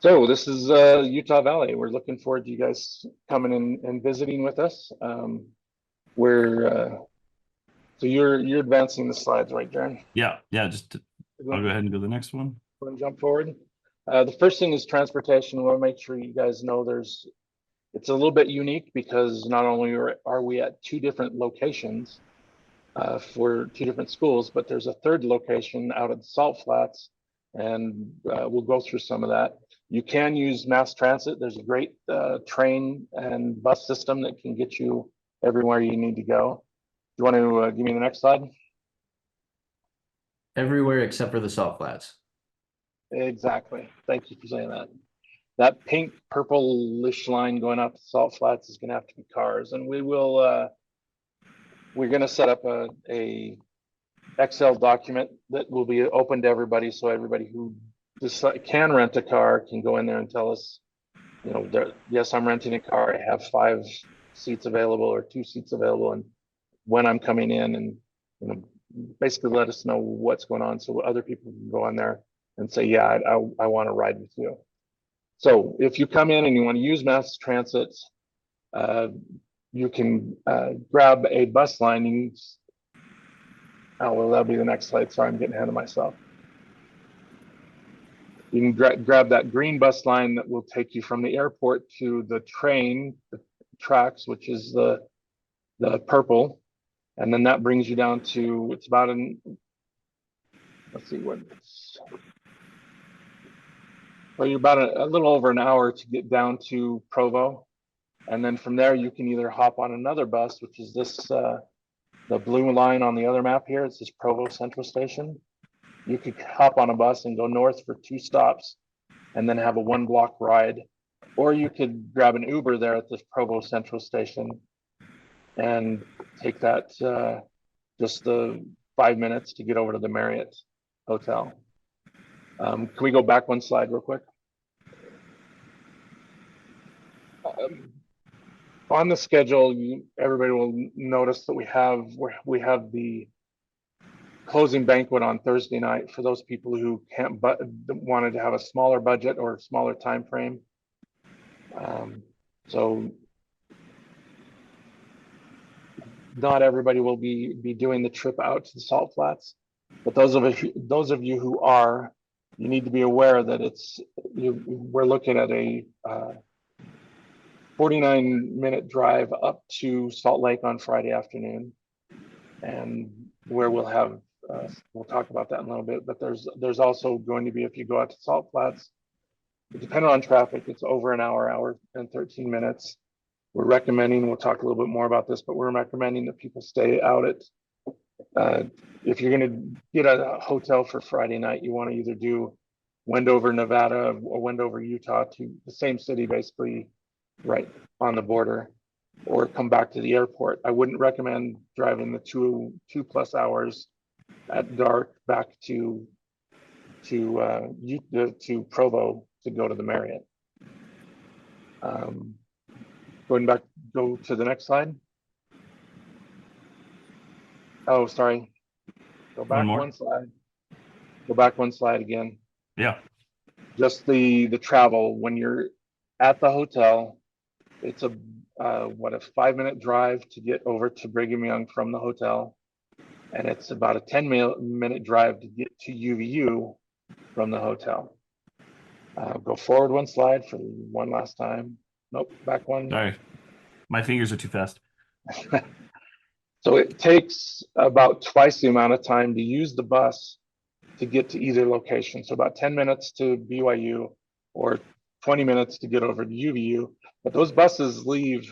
So this is Utah Valley. We're looking forward to you guys coming in and visiting with us. We're so you're advancing the slides, right, Jaren? Yeah. I'll go ahead and go to the next one. Go and jump forward. The first thing is transportation. We want to make sure you guys know it's a little bit unique because not only are we at two different locations for two different schools, but there's a third location out at the Salt Flats, and we'll go through some of that. You can use mass transit. There's a great train and bus system that can get you everywhere you need to go. You want to give me the next slide? Everywhere except for the Salt Flats. Exactly. Thank you for saying that. That pink purplish line going out to Salt Flats is going to have to be cars, and we're going to set up a Excel document that will be open to everybody, so everybody who can rent a car can go in there and tell us, yes, I'm renting a car. I have 5 seats available or 2 seats available, and when I'm coming in, and basically let us know what's going on, so other people can go on there and say, yeah, I want to ride with you. So if you come in and you want to use mass transit, you can grab a bus line. Well, that'll be the next slide. Sorry, I'm getting ahead of myself. You can grab that green bus line that will take you from the airport to the train, the tracks, which is the purple. And then that brings you down to, it's about let's see what it's, well, you're about a little over an hour to get down to Provo. And then from there, you can either hop on another bus, which is this, the blue line on the other map here. It says Provo Central Station. You could hop on a bus and go north for 2 stops and then have a 1-block ride. Or you could grab an Uber there at this Provo Central Station and take that just the 5 minutes to get over to the Marriott Hotel. Can we go back 1 slide real quick? On the schedule, everybody will notice that we have the closing banquet on Thursday night for those people who can't but wanted to have a smaller budget or smaller time frame. So not everybody will be doing the trip out to the Salt Flats, but those of you who are, you need to be aware that we're looking at a 49-minute drive up to Salt Lake on Friday afternoon, and where we'll have we'll talk about that in a little bit. But there's also going to be, if you go out to Salt Flats, depending on traffic, it's over an hour and 13 minutes. We're recommending, we'll talk a little bit more about this, but we're recommending that people stay out at, if you're going to get a hotel for Friday night, you want to either do Wendover, Nevada, or Wendover, Utah, to the same city, basically right on the border, or come back to the airport. I wouldn't recommend driving the 2+ hours at dark back to Provo to go to the Marriott. Go to the next slide. Oh, sorry. Go back 1 slide. Go back 1 slide again. Yeah. Just the travel when you're at the hotel. It's a 5-minute drive to get over to Brigham Young from the hotel, and it's about a 10-minute drive to get to UVU from the hotel. Go forward 1 slide for one last time. Nope, back 1. Sorry, my fingers are too fast. So it takes about twice the amount of time to use the bus to get to either location. So about 10 minutes to BYU or 20 minutes to get over to UVU. But those buses leave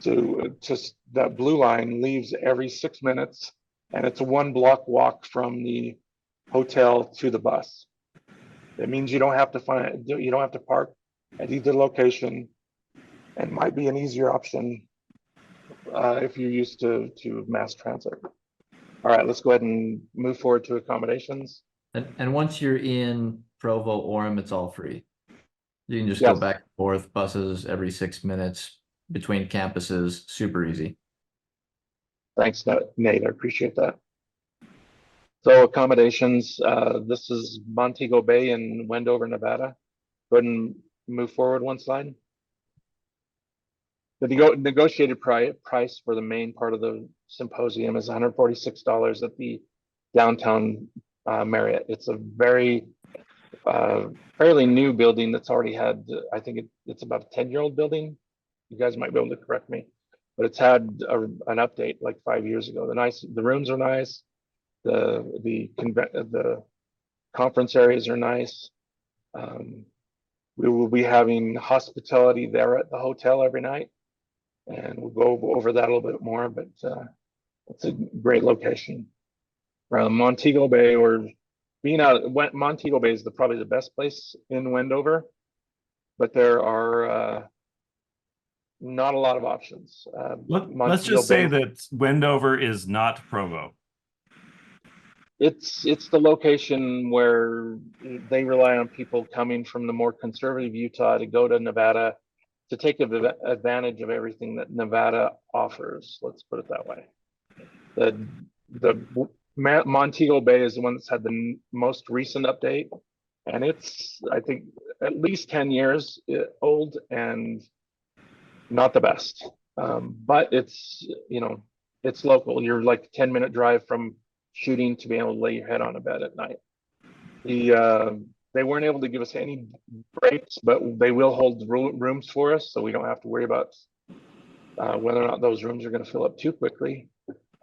that blue line leaves every 6 minutes, and it's a 1-block walk from the hotel to the bus. That means you don't have to park at either location, and might be an easier option if you're used to mass transit. All right, let's go ahead and move forward to accommodations. And once you're in Provo, Orem, it's all free. You can just go back and forth, buses every 6 minutes between campuses, super easy. Thanks, Nate, I appreciate that. So accommodations, this is Montego Bay in Wendover, Nevada. Go ahead and move forward one slide. The negotiated price for the main part of the symposium is $146 at the downtown Marriott. It's a very fairly new building that's already had, I think it's about a 10-year-old building. You guys might be able to correct me, but it's had an update like 5 years ago. The rooms are nice. The conference areas are nice. We will be having hospitality there at the hotel every night, and we'll go over that a little bit more, but it's a great location. Around Montego Bay, or being out at Montego Bay is probably the best place in Wendover, but there are not a lot of options. Let's just say that Wendover is not Provo. It's the location where they rely on people coming from the more conservative Utah to go to Nevada to take advantage of everything that Nevada offers. Let's put it that way. The Montego Bay is the one that's had the most recent update, and it's, I think, at least 10 years old and not the best. But it's, you know, it's local. You're like a 10-minute drive from shooting to be able to lay your head on a bed at night. They weren't able to give us any breaks, but they will hold rooms for us, so we don't have to worry about whether or not those rooms are going to fill up too quickly.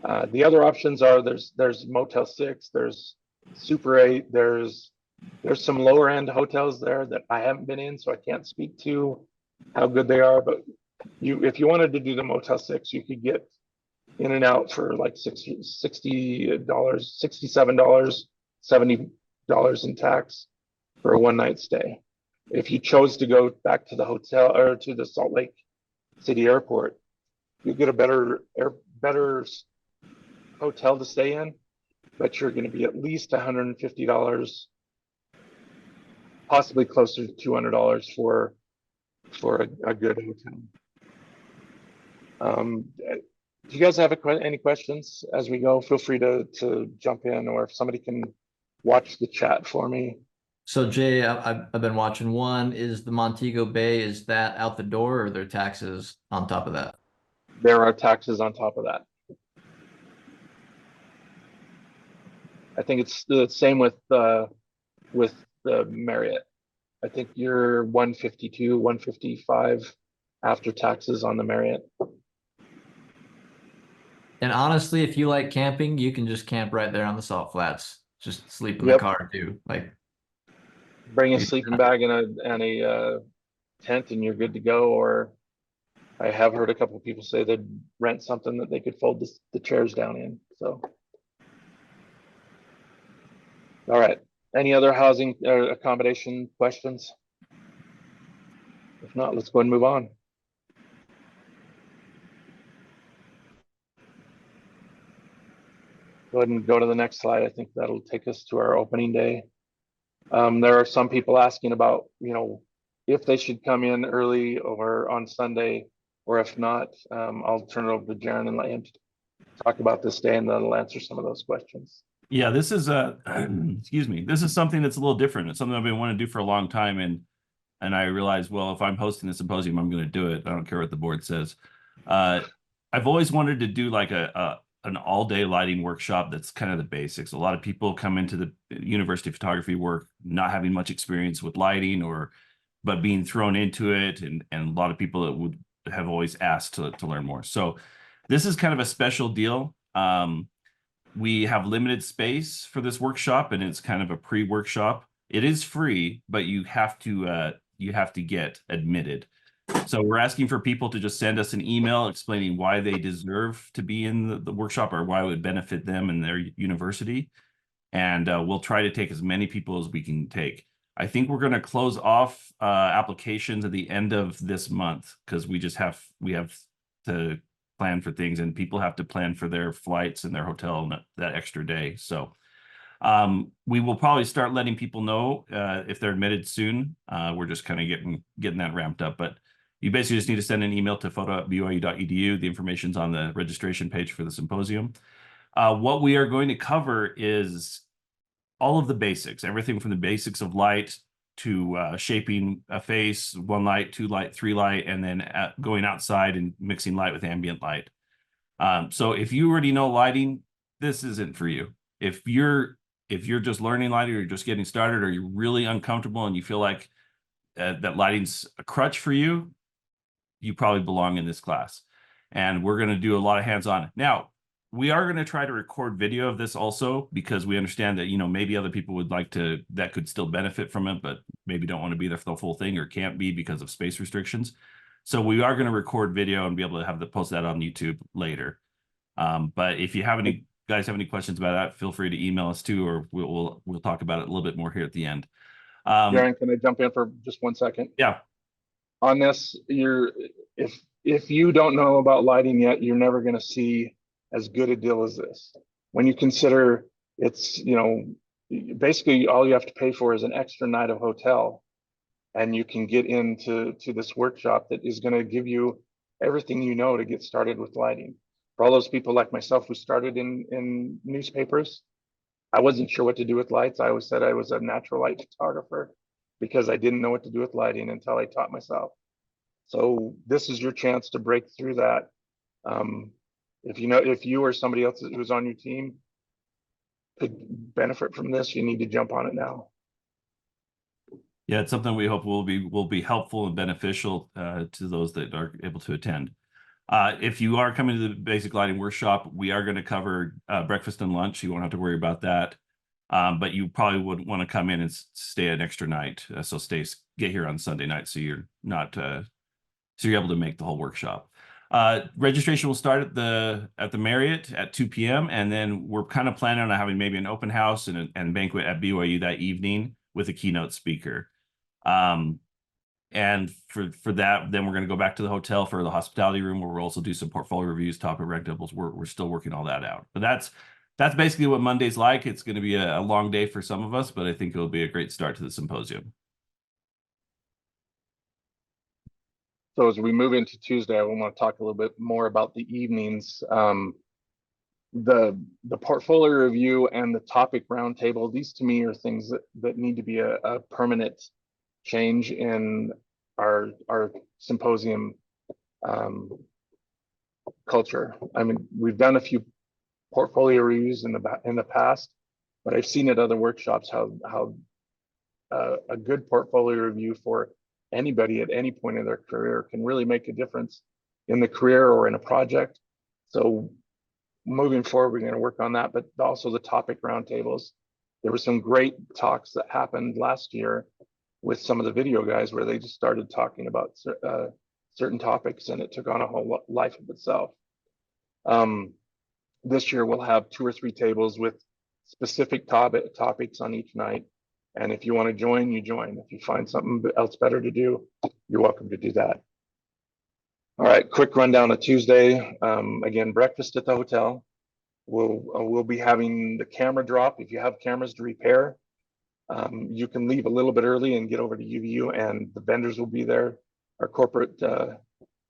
The other options are there's Motel 6, there's Super 8, there's some lower end hotels there that I haven't been in, so I can't speak to how good they are. But if you wanted to do the Motel 6, you could get in and out for like $60, $67, $70 in tax for a one-night stay. If you chose to go back to the hotel or to the Salt Lake City Airport, you get a better hotel to stay in, but you're going to be at least $150, possibly closer to $200 for a good hotel. Do you guys have any questions as we go? Feel free to jump in, or if somebody can watch the chat for me. So Jay, I've been watching one. Is the Montego Bay, is that out the door, or are there taxes on top of that? There are taxes on top of that. I think it's the same with the Marriott. I think you're 152, 155 after taxes on the Marriott. And honestly, if you like camping, you can just camp right there on the Salt Flats. Just sleep in the car too. Like, bring a sleeping bag and a tent, and you're good to go. Or I have heard a couple of people say they'd rent something that they could fold the chairs down in. So, all right. Any other housing or accommodation questions? If not, let's go ahead and move on. Go ahead and go to the next slide. I think that'll take us to our opening day. There are some people asking about, you know, if they should come in early or on Sunday, or if not. I'll turn it over to Jaren and let him talk about this day, and then I'll answer some of those questions. Yeah, this is excuse me. This is something that's a little different. It's something I've been wanting to do for a long time, and I realized, well, if I'm hosting a symposium, I'm going to do it. I don't care what the board says. I've always wanted to do like an all-day lighting workshop that's kind of the basics. A lot of people come into the university of photography work not having much experience with lighting, but being thrown into it, and a lot of people that would have always asked to learn more. So this is kind of a special deal. We have limited space for this workshop, and it's kind of a pre-workshop. It is free, but you have to get admitted. So we're asking for people to just send us an email explaining why they deserve to be in the workshop, or why it would benefit them and their university. And we'll try to take as many people as we can take. I think we're going to close off applications at the end of this month, because we have to plan for things, and people have to plan for their flights and their hotel that extra day. So we will probably start letting people know if they're admitted soon. We're just kind of getting that ramped up, but you basically just need to send an email to photo@byu.edu. The information's on the registration page for the symposium. What we are going to cover is all of the basics, everything from the basics of light shaping a face, 1 light, 2 light, 3 light, and then going outside and mixing light with ambient light. So if you already know lighting, this isn't for you. If you're just learning lighting, or you're just getting started, or you're really uncomfortable and you feel like that lighting's a crutch for you, you probably belong in this class. And we're going to do a lot of hands-on. Now, we are going to try to record video of this also, because we understand that, maybe other people would like to, that could still benefit from it, but maybe don't want to be there for the full thing or can't be because of space restrictions. So we are going to record video and be able to post that on YouTube later. But if you guys have any questions about that, feel free to email us too, or we'll talk about it a little bit more here at the end. Jaren, can I jump in for just 1 second? Yeah. On this, if you don't know about lighting yet, you're never going to see as good a deal as this. When you consider it's, basically all you have to pay for is an extra night of hotel, and you can get into this workshop that is going to give you everything you know to get started with lighting. For all those people like myself who started in newspapers, I wasn't sure what to do with lights. I always said I was a natural light photographer because I didn't know what to do with lighting until I taught myself. So this is your chance to break through that. If you or somebody else who's on your team could benefit from this, you need to jump on it now. Yeah, it's something we hope will be helpful and beneficial to those that are able to attend. If you are coming to the basic lighting workshop, we are going to cover breakfast and lunch. You won't have to worry about that. But you probably would want to come in and stay an extra night. So get here on Sunday night, so you're not so you're able to make the whole workshop. Registration will start at the Marriott at 2 p.m. and then we're kind of planning on having maybe an open house and banquet at BYU that evening with a keynote speaker. And for that, then we're going to go back to the hotel for the hospitality room, where we'll also do some portfolio reviews, topic roundtables. We're still working all that out. But that's basically what Monday's like. It's going to be a long day for some of us, but I think it'll be a great start to the symposium. So as we move into Tuesday, I want to talk a little bit more about the evenings. The portfolio review and the topic roundtable, these to me are things that need to be a permanent change in our symposium culture. I mean, we've done a few portfolio reviews in the past, but I've seen at other workshops how a good portfolio review for anybody at any point in their career can really make a difference in the career or in a project. So moving forward, we're going to work on that, but also the topic roundtables. There were some great talks that happened last year with some of the video guys where they just started talking about certain topics, and it took on a whole life of itself. This year we'll have 2 or 3 tables with specific topics on each night. And if you want to join, you join. If you find something else better to do, you're welcome to do that. All right, quick rundown of Tuesday. Again, breakfast at the hotel. We'll be having the camera drop. If you have cameras to repair, you can leave a little bit early and get over to UVU, and the vendors will be there, our corporate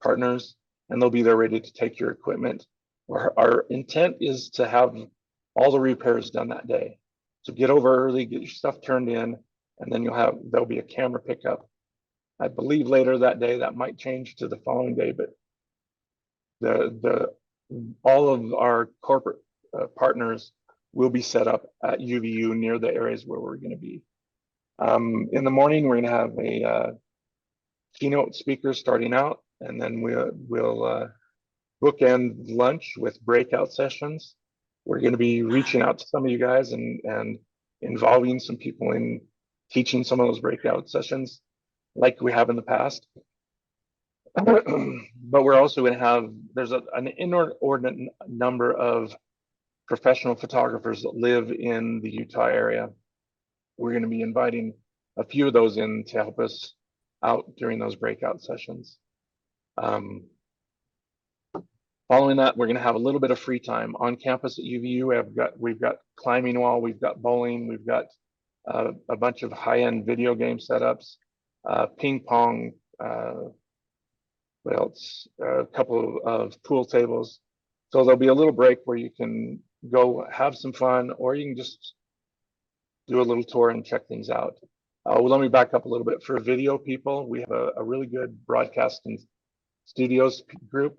partners, and they'll be there ready to take your equipment. Our intent is to have all the repairs done that day. So get over early, get your stuff turned in, and then there'll be a camera pickup. I believe later that day. That might change to the following day, but all of our corporate partners will be set up at UVU near the areas where we're going to be. In the morning, we're going to have a keynote speaker starting out, and then we'll bookend lunch with breakout sessions. We're going to be reaching out to some of you guys and involving some people in teaching some of those breakout sessions like we have in the past. But we're also going to have, there's an inordinate number of professional photographers that live in the Utah area. We're going to be inviting a few of those in to help us out during those breakout sessions. Following that, we're going to have a little bit of free time on campus at UVU. We've got climbing wall, we've got bowling, we've got a bunch of high-end video game setups, ping pong, what else? A couple of pool tables. So there'll be a little break where you can go have some fun, or you can just do a little tour and check things out. Well, let me back up a little bit. For video people, we have a really good broadcasting studios group,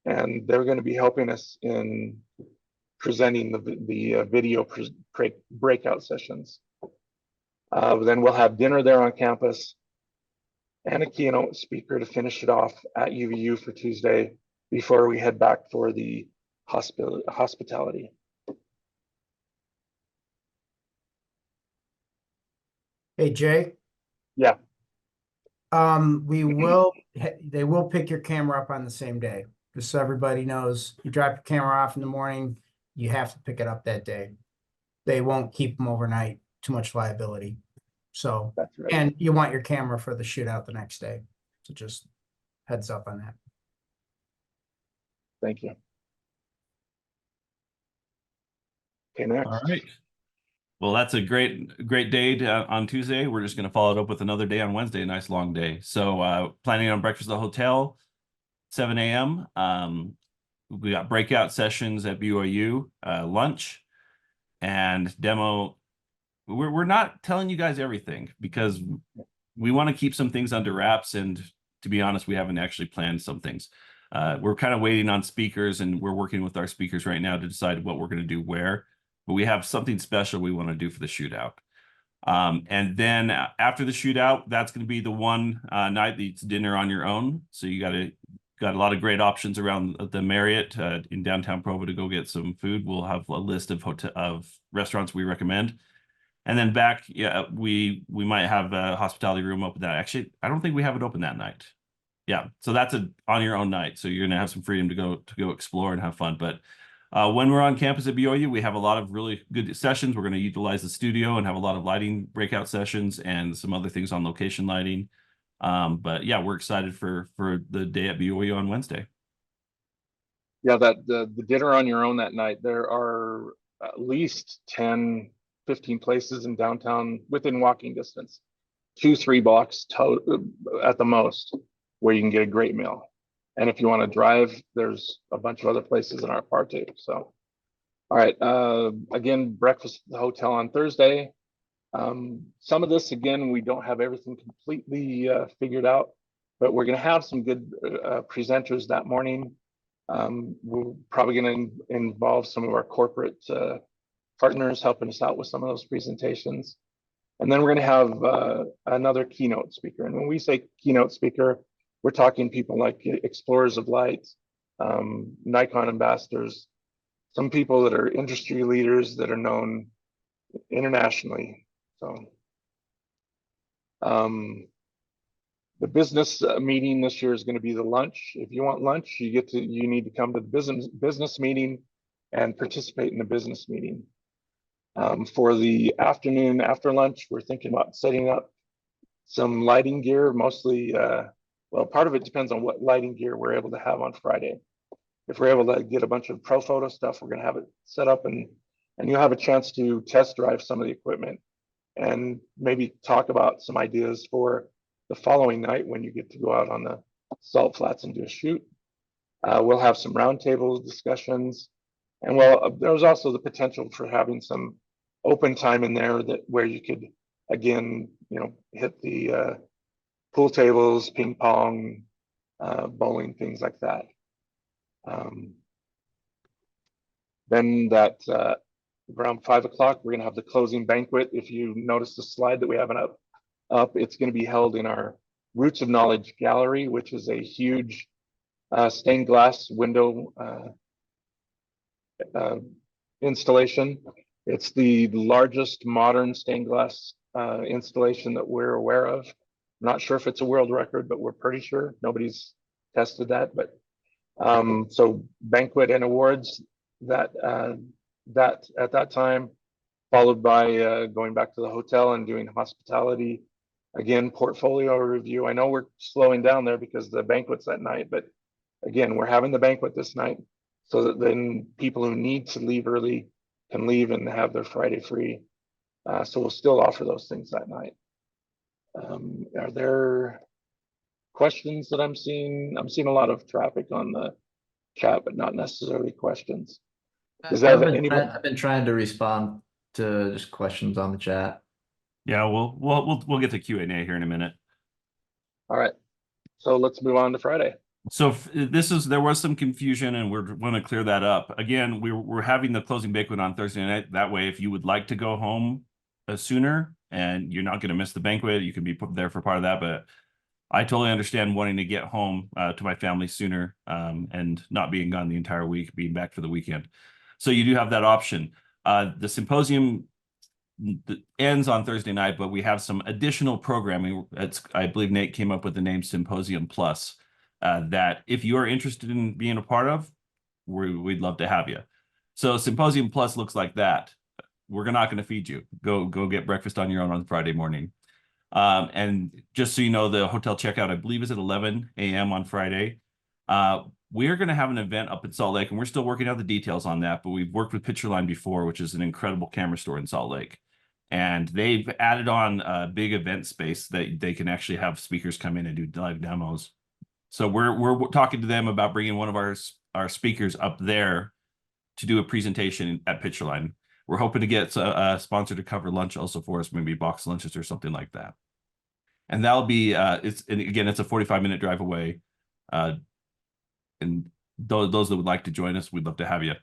and they're going to be helping us in presenting the video breakout sessions. Then we'll have dinner there on campus and a keynote speaker to finish it off at UVU for Tuesday before we head back for the hospitality. Hey, Jay. Yeah. They will pick your camera up on the same day. Just so everybody knows, you drop your camera off in the morning, you have to pick it up that day. They won't keep them overnight, too much liability. So, That's right. and you want your camera for the shootout the next day. So just heads up on that. Thank you. Okay, next. All right. Well, that's a great day on Tuesday. We're just going to follow it up with another day on Wednesday, a nice long day. So planning on breakfast at the hotel, 7 a.m. We got breakout sessions at BYU, lunch, and demo. We're not telling you guys everything because we want to keep some things under wraps. And to be honest, we haven't actually planned some things. We're kind of waiting on speakers, and we're working with our speakers right now to decide what we're going to do where. But we have something special we want to do for the shootout. And then after the shootout, that's going to be the one night that's dinner on your own. So you got a lot of great options around the Marriott in downtown Provo to go get some food. We'll have a list of restaurants we recommend. And then back, yeah, we might have a hospitality room open that. Actually, I don't think we have it open that night. Yeah, so that's on your own night. So you're gonna have some freedom to go explore and have fun. But when we're on campus at BYU, we have a lot of really good sessions. We're going to utilize the studio and have a lot of lighting breakout sessions and some other things on location lighting. But yeah, we're excited for the day at BYU on Wednesday. Yeah, the dinner on your own that night, there are at least 10, 15 places in downtown within walking distance, 2-3 blocks at the most, where you can get a great meal. And if you want to drive, there's a bunch of other places in our park too. So, all right. Again, breakfast at the hotel on Thursday. Some of this, again, we don't have everything completely figured out, but we're going to have some good presenters that morning. We're probably going to involve some of our corporate partners helping us out with some of those presentations. And then we're going to have another keynote speaker. And when we say keynote speaker, we're talking people like Explorers of Light, Nikon ambassadors, some people that are industry leaders that are known internationally. So the business meeting this year is going to be the lunch. If you want lunch, you need to come to the business meeting and participate in the business meeting. For the afternoon after lunch, we're thinking about setting up some lighting gear, mostly well, part of it depends on what lighting gear we're able to have on Friday. If we're able to get a bunch of pro photo stuff, we're going to have it set up, and you'll have a chance to test drive some of the equipment and maybe talk about some ideas for the following night when you get to go out on the salt flats and do a shoot. We'll have some roundtable discussions, and well, there's also the potential for having some open time in there where you could, again, hit the pool tables, ping pong, bowling, things like that. Then around 5 o'clock, we're going to have the closing banquet. If you notice the slide that we have up, it's going to be held in our Roots of Knowledge Gallery, which is a huge stained glass window installation. It's the largest modern stained glass installation that we're aware of. I'm not sure if it's a world record, but we're pretty sure. Nobody's tested that. But so banquet and awards that at that time, followed by going back to the hotel and doing hospitality. Again, portfolio review. I know we're slowing down there because the banquet's that night, but again, we're having the banquet this night so that then people who need to leave early can leave and have their Friday free. So we'll still offer those things that night. Are there questions that I'm seeing? I'm seeing a lot of traffic on the chat, but not necessarily questions. Is that I've been trying to respond to just questions on the chat. Yeah, we'll get to Q&A here in a minute. All right. So let's move on to Friday. So there was some confusion, and we're going to clear that up. Again, we're having the closing banquet on Thursday night. That way, if you would like to go home sooner and you're not going to miss the banquet, you can be put there for part of that. But I totally understand wanting to get home to my family sooner, and not being gone the entire week, being back for the weekend. So you do have that option. The symposium ends on Thursday night, but we have some additional programming. I believe Nate came up with the name Symposium Plus, that if you are interested in being a part of, we'd love to have you. So Symposium Plus looks like that. We're not going to feed you. Go get breakfast on your own on Friday morning. And just so you know, the hotel checkout, I believe, is at 11 a.m. on Friday. We're going to have an event up in Salt Lake, and we're still working out the details on that, but we've worked with Pictureline before, which is an incredible camera store in Salt Lake. And they've added on a big event space that they can actually have speakers come in and do live demos. So we're talking to them about bringing one of our speakers up there to do a presentation at Pictureline. We're hoping to get a sponsor to cover lunch also for us, maybe box lunches or something like that. And that'll be it's a 45-minute drive away. And those that would like to join us, we'd love to have you.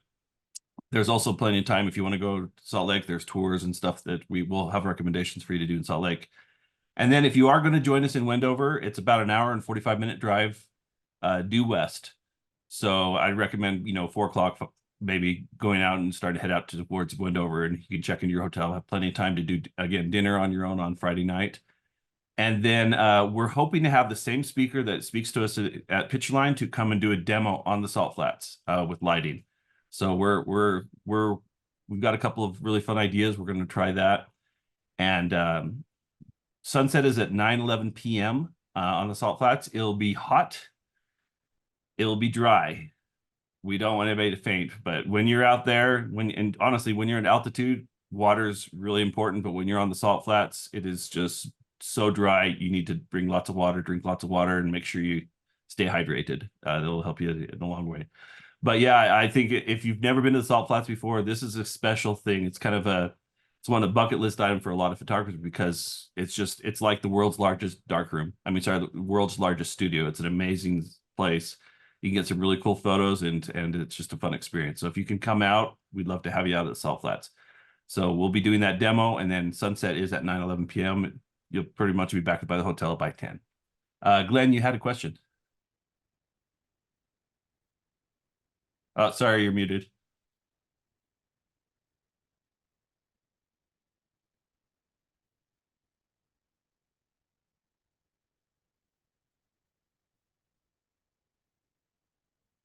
There's also plenty of time if you want to go to Salt Lake. There's tours and stuff that we will have recommendations for you to do in Salt Lake. And then if you are going to join us in Wendover, it's about an hour and 45-minute drive due west. So I'd recommend, 4 o'clock, maybe going out and start to head out towards Wendover, and you can check into your hotel, have plenty of time to do, again, dinner on your own on Friday night. And then we're hoping to have the same speaker that speaks to us at Pictureline to come and do a demo on the Salt Flats with lighting. So we've got a couple of really fun ideas. We're going to try that. And sunset is at 9:11 p.m. On the Salt Flats. It'll be hot. It'll be dry. We don't want anybody to faint, but when you're out there, and honestly, when you're in altitude, water's really important. But when you're on the Salt Flats, it is just so dry. You need to bring lots of water, drink lots of water, and make sure you stay hydrated. That'll help you in a long way. But yeah, I think if you've never been to the Salt Flats before, this is a special thing. It's kind of it's one of the bucket list item for a lot of photographers, because it's like the world's largest darkroom. The world's largest studio. It's an amazing place. You can get some really cool photos, and it's just a fun experience. So if you can come out, we'd love to have you out at the Salt Flats. So we'll be doing that demo, and then sunset is at 9:11 p.m. You'll pretty much be back by the hotel by 10. Glenn, you had a question. Oh, sorry, you're muted.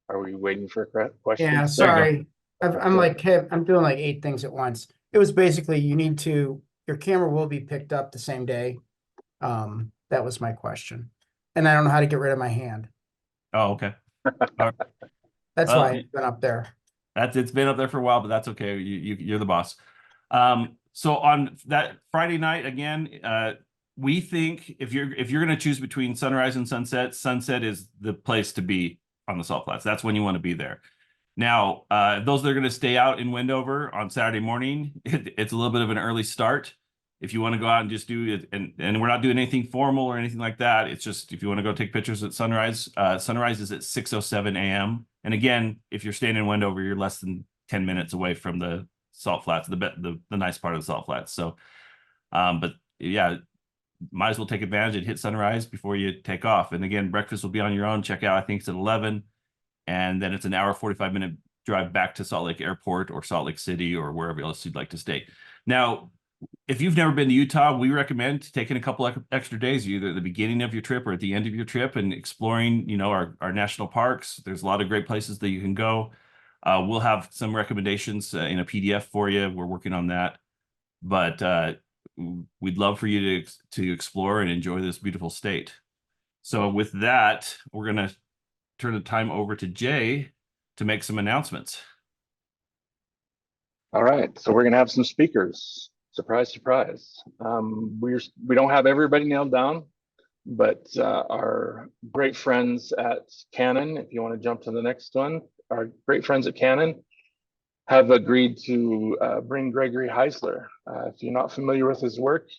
Are we waiting for a question? Yeah, sorry. I'm doing like 8 things at once. It was basically, your camera will be picked up the same day. That was my question. And I don't know how to get rid of my hand. Oh, okay. That's why it's been up there. It's been up there for a while, but that's okay. You're the boss. So on that Friday night, again, we think if you're going to choose between sunrise and sunset, sunset is the place to be on the Salt Flats. That's when you want to be there. Now, those that are going to stay out in Wendover on Saturday morning, it's a little bit of an early start. If you want to go out and just do it, and we're not doing anything formal or anything like that. It's just if you want to go take pictures at sunrise, sunrise is at 6:07 a.m. And again, if you're staying in Wendover, you're less than 10 minutes away from the Salt Flats, the nice part of the Salt Flats. So, but yeah, might as well take advantage and hit sunrise before you take off. And again, breakfast will be on your own. Check out, I think it's at 11. And then it's an hour, 45-minute drive back to Salt Lake Airport or Salt Lake City or wherever else you'd like to stay. Now, if you've never been to Utah, we recommend taking a couple extra days, either at the beginning of your trip or at the end of your trip, and exploring, our national parks. There's a lot of great places that you can go. We'll have some recommendations in a PDF for you. We're working on that. But we'd love for you to explore and enjoy this beautiful state. So with that, we're going to turn the time over to Jay to make some announcements. All right, so we're going to have some speakers. Surprise, surprise. We don't have everybody nailed down, but our great friends at Canon, if you want to jump to the next one, our great friends at Canon have agreed to bring Gregory Heisler. If you're not familiar with his work,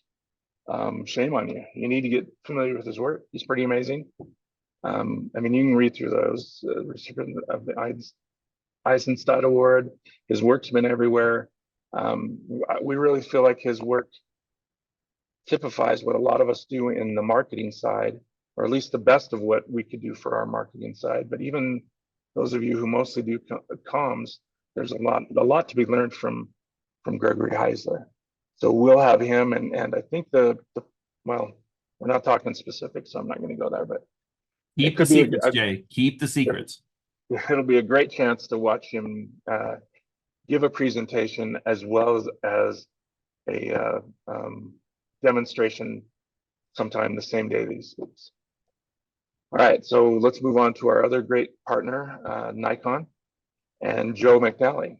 shame on you. You need to get familiar with his work. He's pretty amazing. I mean, you can read through those recipient of the Eisenstadt Award. His work's been everywhere. We really feel like his work typifies what a lot of us do in the marketing side, or at least the best of what we could do for our marketing side. But even those of you who mostly do comms, there's a lot to be learned from Gregory Heisler. So we'll have him, and I think well, we're not talking specifics, so I'm not going to go there, but Keep the secrets, Jay. Keep the secrets. It'll be a great chance to watch him give a presentation as well as a demonstration sometime the same day these weeks. All right, so let's move on to our other great partner, Nikon, and Joe McNally.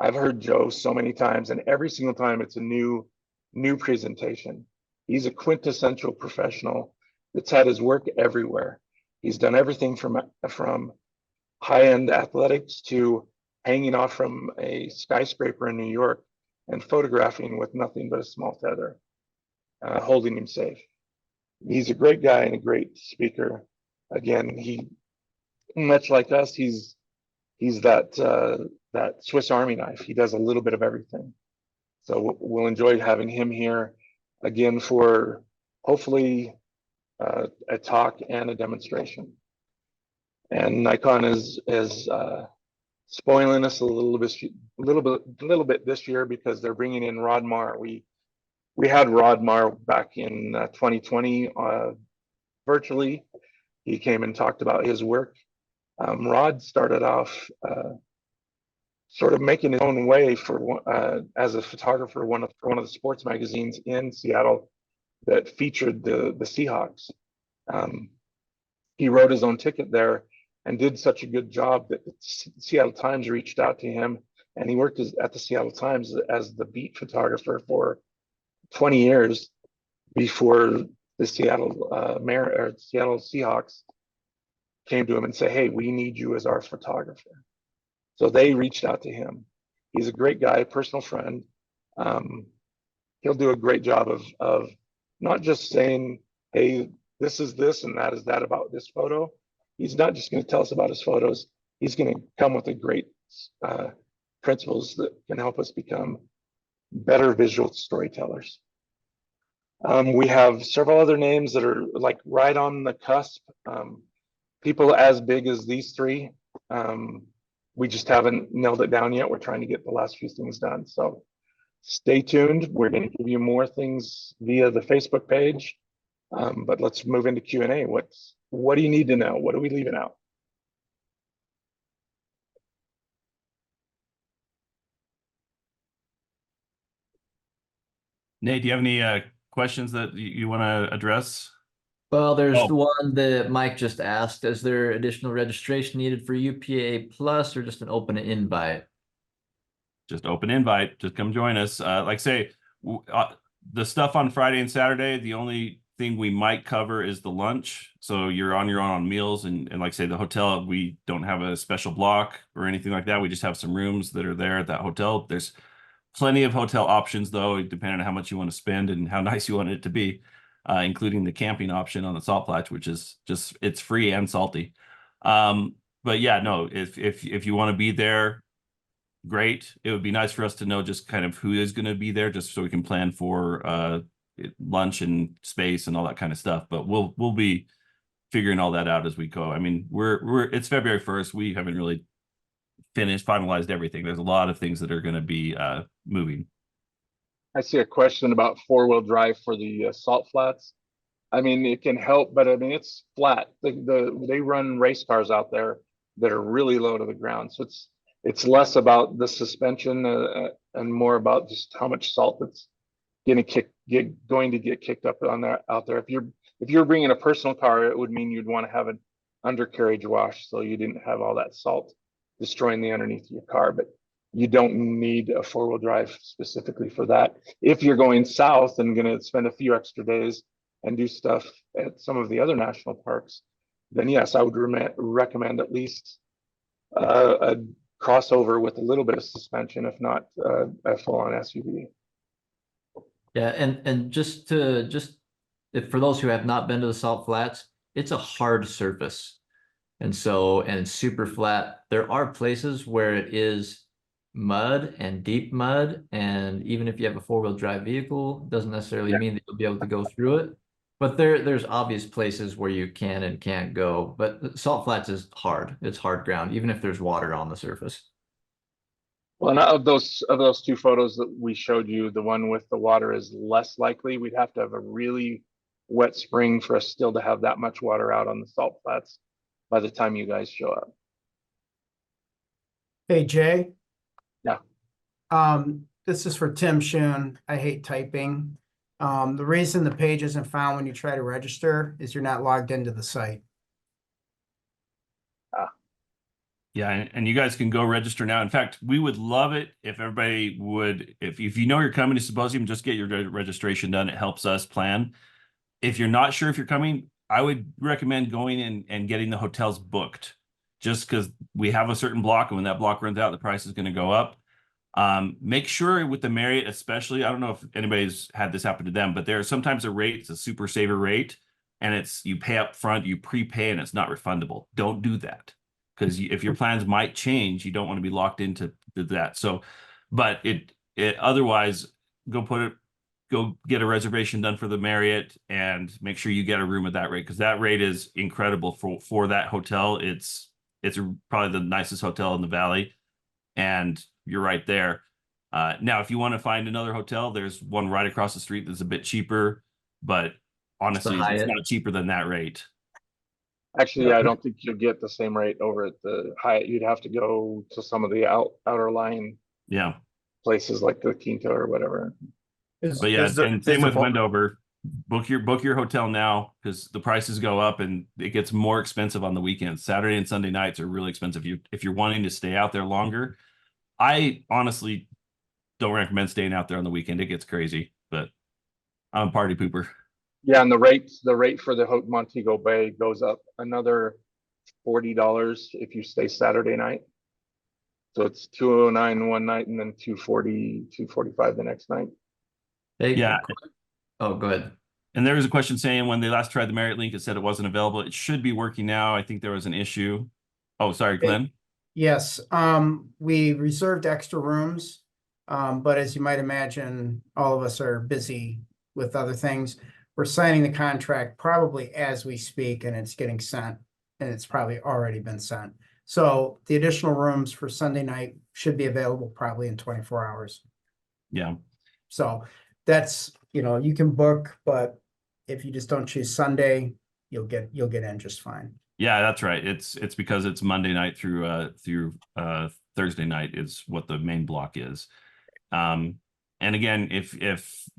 I've heard Joe so many times, and every single time it's a new presentation. He's a quintessential professional that's had his work everywhere. He's done everything from high-end athletics to hanging off from a skyscraper in New York and photographing with nothing but a small tether, holding him safe. He's a great guy and a great speaker. Again, he, much like us, he's that Swiss Army knife. He does a little bit of everything. So we'll enjoy having him here again for hopefully a talk and a demonstration. And Nikon is spoiling us a little bit this year because they're bringing in Rod Marr. We had Rod Marr back in 2020 virtually. He came and talked about his work. Rod started off sort of making his own way as a photographer for one of the sports magazines in Seattle that featured the Seahawks. He wrote his own ticket there and did such a good job that the Seattle Times reached out to him, and he worked at the Seattle Times as the beat photographer for 20 years before the Seattle Seattle Seahawks came to him and said, "Hey, we need you as our photographer." So they reached out to him. He's a great guy, personal friend. He'll do a great job of not just saying, "Hey, this is this and that is that about this photo." He's not just going to tell us about his photos. He's going to come with a great principles that can help us become better visual storytellers. We have several other names that are like right on the cusp. People as big as these three. We just haven't nailed it down yet. We're trying to get the last few things done. So stay tuned. We're going to give you more things via the Facebook page. But let's move into Q&A. What do you need to know? What are we leaving out? Nate, do you have any questions that you want to address? Well, there's the one that Mike just asked. Is there additional registration needed for UPAA Plus or just an open invite? Just open invite. Just come join us. Like I say, the stuff on Friday and Saturday, the only thing we might cover is the lunch. So you're on your own on meals. And like I say, the hotel, we don't have a special block or anything like that. We just have some rooms that are there at that hotel. There's plenty of hotel options, though, depending on how much you want to spend and how nice you want it to be, including the camping option on the Salt Flats, which is just, it's free and salty. But yeah, no, if you want to be there, great. It would be nice for us to know just kind of who is going to be there, just so we can plan for lunch and space and all that kind of stuff. But we'll be figuring all that out as we go. I mean, it's February 1st. We haven't really finalized everything. There's a lot of things that are going to be moving. I see a question about four-wheel drive for the Salt Flats. I mean, it can help, but I mean, it's flat. They run race cars out there that are really low to the ground. So it's less about the suspension and more about just how much salt that's going to get kicked up out there. If you're bringing a personal car, it would mean you'd want to have an undercarriage wash so you didn't have all that salt destroying the underneath of your car. But you don't need a four-wheel drive specifically for that. If you're going south and going to spend a few extra days and do stuff at some of the other national parks, then yes, I would recommend at least a crossover with a little bit of suspension, if not a full-on SUV. Yeah, and just if for those who have not been to the Salt Flats, it's a hard surface. And it's super flat. There are places where it is mud and deep mud, and even if you have a four-wheel drive vehicle, doesn't necessarily Yeah. mean that you'll be able to go through it. But there's obvious places where you can and can't go. But Salt Flats is hard. It's hard ground, even if there's water on the surface. Well, and of those two photos that we showed you, the one with the water is less likely. We'd have to have a really wet spring for us still to have that much water out on the salt flats by the time you guys show up. Hey, Jay. Yeah. This is for Tim Schoon. I hate typing. The reason the page isn't found when you try to register is you're not logged into the site. Yeah, and you guys can go register now. In fact, we would love it if everybody would, if you know you're coming to Symposium, just get your registration done. It helps us plan. If you're not sure if you're coming, I would recommend going in and getting the hotels booked, just because we have a certain block, and when that block runs out, the price is going to go up. Make sure with the Marriott, especially, I don't know if anybody's had this happen to them, but there's sometimes a rate, it's a super saver rate, and it's you pay up front, you prepay, and it's not refundable. Don't do that, because if your plans might change, you don't want to be locked into that. So, but it otherwise, go get a reservation done for the Marriott and make sure you get a room at that rate, because that rate is incredible for that hotel. It's probably the nicest hotel in the valley, and you're right there. Now, if you want to find another hotel, there's one right across the street that's a bit cheaper, but honestly, it's Hyatt. not cheaper than that rate. Actually, Yeah. I don't think you'd get the same rate over at the Hyatt. You'd have to go to some of the outer line Yeah. places like the Quinta or whatever. But yeah, and same with Wendover. Book your hotel now, because the prices go up and it gets more expensive on the weekends. Saturday and Sunday nights are really expensive. If you're wanting to stay out there longer, I honestly don't recommend staying out there on the weekend. It gets crazy, but I'm a party pooper. Yeah, and the rate for the Montego Bay goes up another $40 if you stay Saturday night. So it's $209 one night and then $245 the next night. Hey, Yeah. Oh, go ahead. And there was a question saying when they last tried the Marriott link, it said it wasn't available. It should be working now. I think there was an issue. Oh, sorry, Glenn. Yes, we reserved extra rooms. But as you might imagine, all of us are busy with other things. We're signing the contract probably as we speak, and it's getting sent, and it's probably already been sent. So the additional rooms for Sunday night should be available probably in 24 hours. Yeah. So that's, you can book, but if you just don't choose Sunday, you'll get in just fine. Yeah, that's right. It's because it's Monday night through Thursday night is what the main block is. And again, if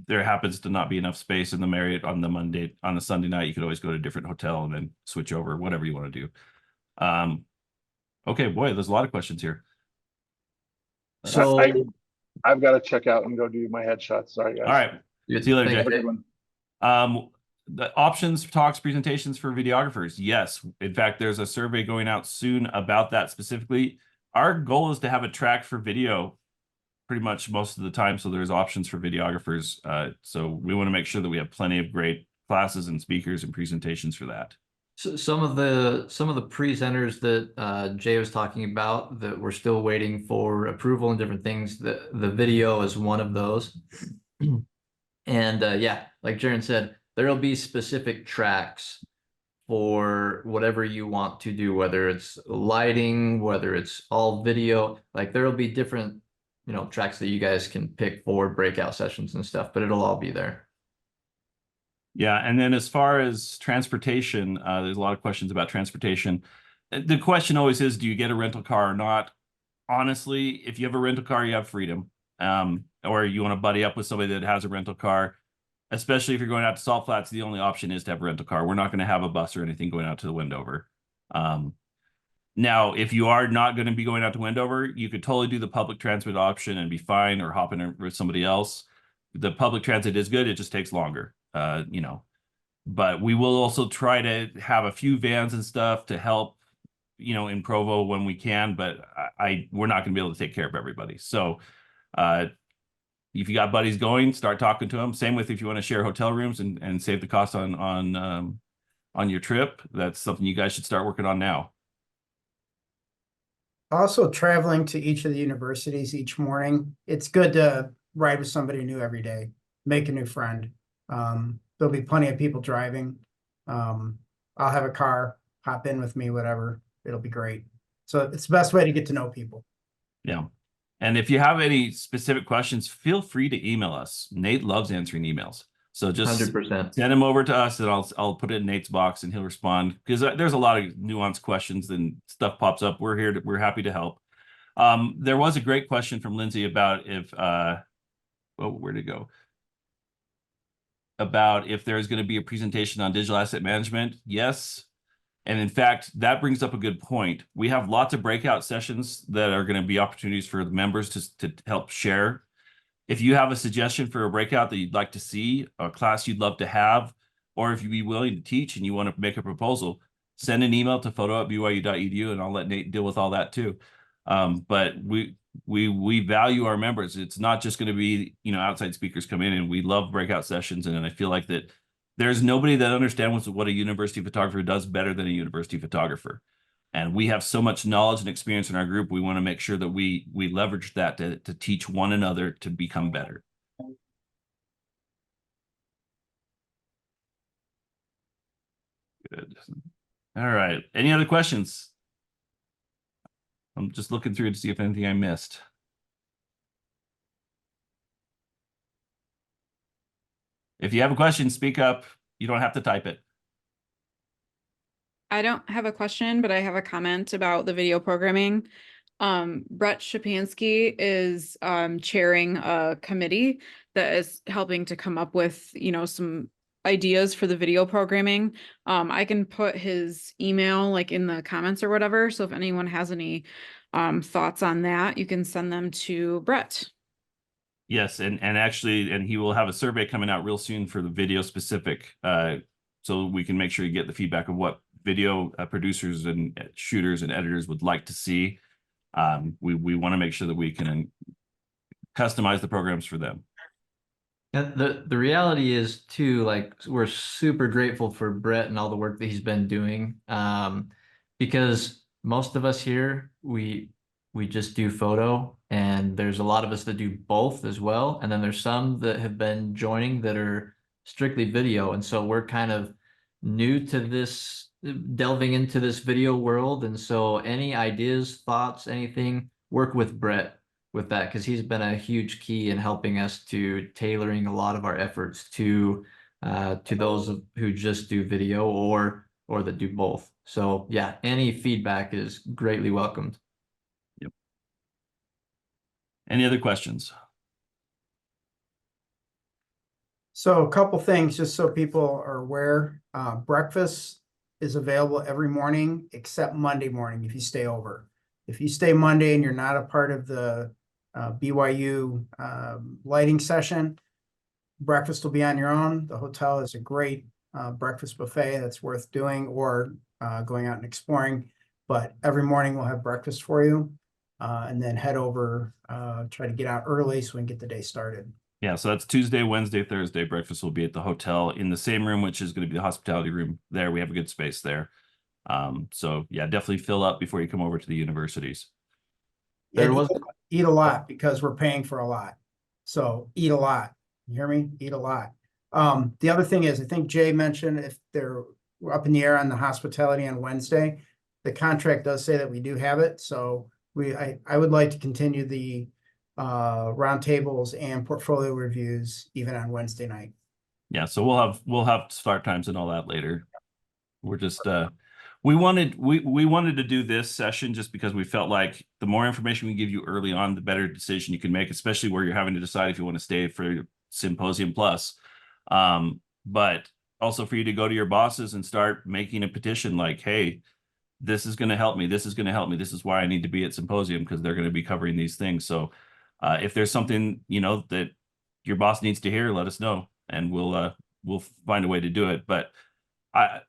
there happens to not be enough space in the Marriott on the Sunday night, you could always go to a different hotel and then switch over, whatever you want to do. Okay, boy, there's a lot of questions here. So I've got to check out and go do my headshots. Sorry, guys. All right. See you later, Thank Jay. you. The options, talks, presentations for videographers. Yes. In fact, there's a survey going out soon about that specifically. Our goal is to have a track for video pretty much most of the time. So there's options for videographers. So we want to make sure that we have plenty of great classes and speakers and presentations for that. So some of the presenters that Jay was talking about that we're still waiting for approval and different things, the video is one of those. And yeah, like Jaren said, there'll be specific tracks for whatever you want to do, whether it's lighting, whether it's all video. Like there'll be different, tracks that you guys can pick for breakout sessions and stuff, but it'll all be there. Yeah, and then as far as transportation, there's a lot of questions about transportation. The question always is, do you get a rental car or not? Honestly, if you have a rental car, you have freedom. Or you want to buddy up with somebody that has a rental car, especially if you're going out to Salt Flats, the only option is to have a rental car. We're not going to have a bus or anything going out to the Wendover. Now, if you are not going to be going out to Wendover, you could totally do the public transit option and be fine, or hop in with somebody else. The public transit is good. It just takes longer, but we will also try to have a few vans and stuff to help, in Provo when we can, but we're not going to be able to take care of everybody. So if you got buddies going, start talking to them. Same with if you want to share hotel rooms and save the cost on your trip. That's something you guys should start working on now. Also, traveling to each of the universities each morning, it's good to ride with somebody new every day, make a new friend. There'll be plenty of people driving. I'll have a car, hop in with me, whatever. It'll be great. So it's the best way to get to know people. Yeah. And if you have any specific questions, feel free to email us. Nate loves answering emails. So just 100%. send them over to us and I'll put it in Nate's box and he'll respond, because there's a lot of nuanced questions and stuff pops up. We're happy to help. There was a great question from Lindsay about if where'd it go? About if there's going to be a presentation on digital asset management. Yes. And in fact, that brings up a good point. We have lots of breakout sessions that are going to be opportunities for the members to help share. If you have a suggestion for a breakout that you'd like to see, a class you'd love to have, or if you'd be willing to teach and you want to make a proposal, send an email to photo@byu.edu and I'll let Nate deal with all that too. But we value our members. It's not just going to be, outside speakers come in, and we love breakout sessions. And I feel like that there's nobody that understands what a university photographer does better than a university photographer. And we have so much knowledge and experience in our group. We want to make sure that we leverage that to teach one another to become better. Good. All right. Any other questions? I'm just looking through to see if anything I missed. If you have a question, speak up. You don't have to type it. I don't have a question, but I have a comment about the video programming. Brett Shapansky is chairing a committee that is helping to come up with, some ideas for the video programming. I can put his email like in the comments or whatever. So if anyone has any thoughts on that, you can send them to Brett. Yes, and he will have a survey coming out real soon for the video specific, so we can make sure you get the feedback of what video producers and shooters and editors would like to see. We want to make sure that we can customize the programs for them. And the reality is too, like, we're super grateful for Brett and all the work that he's been doing. Because most of us here, we just do photo, and there's a lot of us that do both as well. And then there's some that have been joining that are strictly video. And so we're kind of new to this, delving into this video world. And so any ideas, thoughts, anything, work with Brett with that, because he's been a huge key in helping us to tailoring a lot of our efforts to those who just do video or that do both. So yeah, any feedback is greatly welcomed. Yep. Any other questions? So a couple things, just so people are aware, breakfast is available every morning except Monday morning if you stay over. If you stay Monday and you're not a part of the BYU lighting session, breakfast will be on your own. The hotel is a great breakfast buffet that's worth doing, or going out and exploring. But every morning we'll have breakfast for you, and then head over, try to get out early so we can get the day started. Yeah, so that's Tuesday, Wednesday, Thursday. Breakfast will be at the hotel in the same room, which is going to be the hospitality room there. We have a good space there. So yeah, definitely fill up before you come over to the universities. Yeah, eat a lot because we're paying for a lot. So eat a lot. You hear me? Eat a lot. The other thing is, I think Jay mentioned if they're up in the air on the hospitality on Wednesday, the contract does say that we do have it. So I would like to continue the roundtables and portfolio reviews even on Wednesday night. Yeah, so we'll have start times and all that later. We're just we wanted to do this session just because we felt like the more information we give you early on, the better decision you can make, especially where you're having to decide if you want to stay for Symposium Plus. But also for you to go to your bosses and start making a petition like, hey, this is going to help me. This is going to help me. This is why I need to be at Symposium, because they're going to be covering these things. So if there's something, that your boss needs to hear, let us know and we'll find a way to do it. But I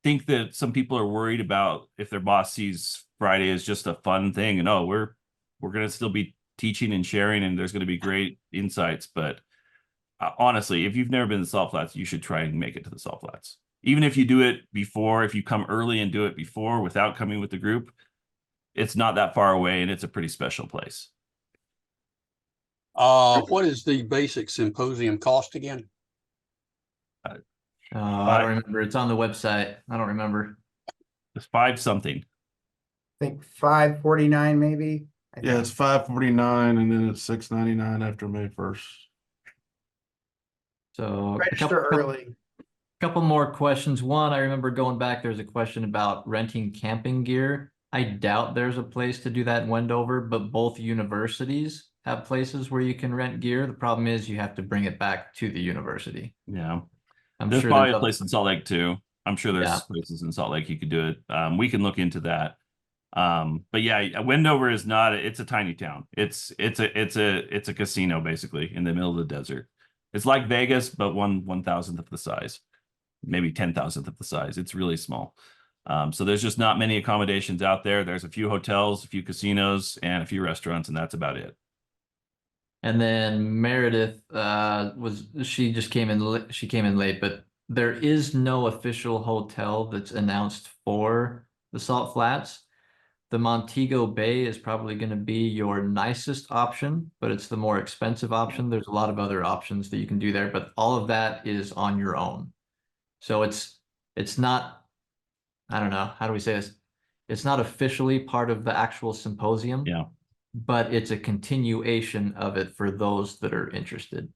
think that some people are worried about if their boss sees Friday as just a fun thing and we're going to still be teaching and sharing, and there's going to be great insights. But honestly, if you've never been to the Salt Flats, you should try and make it to the Salt Flats. Even if you do it before, if you come early and do it before without coming with the group, it's not that far away and it's a pretty special place. What is the basic symposium cost again? I don't remember. It's on the website. I don't remember. It's 5 something. I think 549 maybe. I Yeah, think. it's 549 and then it's 699 after May 1st. So Register early. couple more questions. One, I remember going back, there's a question about renting camping gear. I doubt there's a place to do that in Wendover, but both universities have places where you can rent gear. The problem is you have to bring it back to the university. Yeah. I'm There's sure probably there's a place in Salt Lake too. I'm sure there's Yeah. places in Salt Lake you could do it. We can look into that. But yeah, Wendover is not, it's a tiny town. It's a casino basically in the middle of the desert. It's like Vegas, but 1/1000th of the size, maybe 10,000th of the size. It's really small. So there's just not many accommodations out there. There's a few hotels, a few casinos, and a few restaurants, and that's about it. And then Meredith she just came in late, but there is no official hotel that's announced for the Salt Flats. The Montego Bay is probably going to be your nicest option, but it's the more expensive option. There's a lot of other options that you can do there, but all of that is on your own. So it's not, I don't know, how do we say this? It's not officially part of the actual symposium. Yeah. But it's a continuation of it for those that are interested.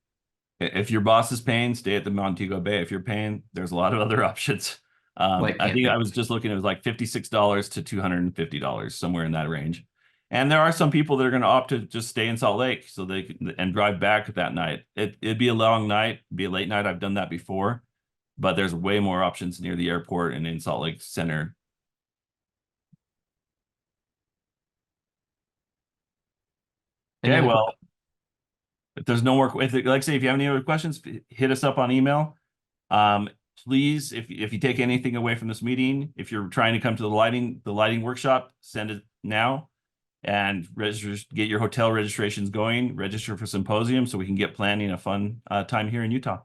If your boss is paying, stay at the Montego Bay. If you're paying, there's a lot of other options. Like I think camping. I was just looking, it was like $56 to $250, somewhere in that range. And there are some people that are going to opt to just stay in Salt Lake so they can and drive back that night. It'd be a long night, be a late night. I've done that before, but there's way more options near the airport and in Salt Lake Center. Okay, well, if there's no more, like I say, if you have any other questions, hit us up on email. Please, if you take anything away from this meeting, if you're trying to come to the lighting workshop, send it now and get your hotel registrations going, register for symposium so we can get planning a fun time here in Utah.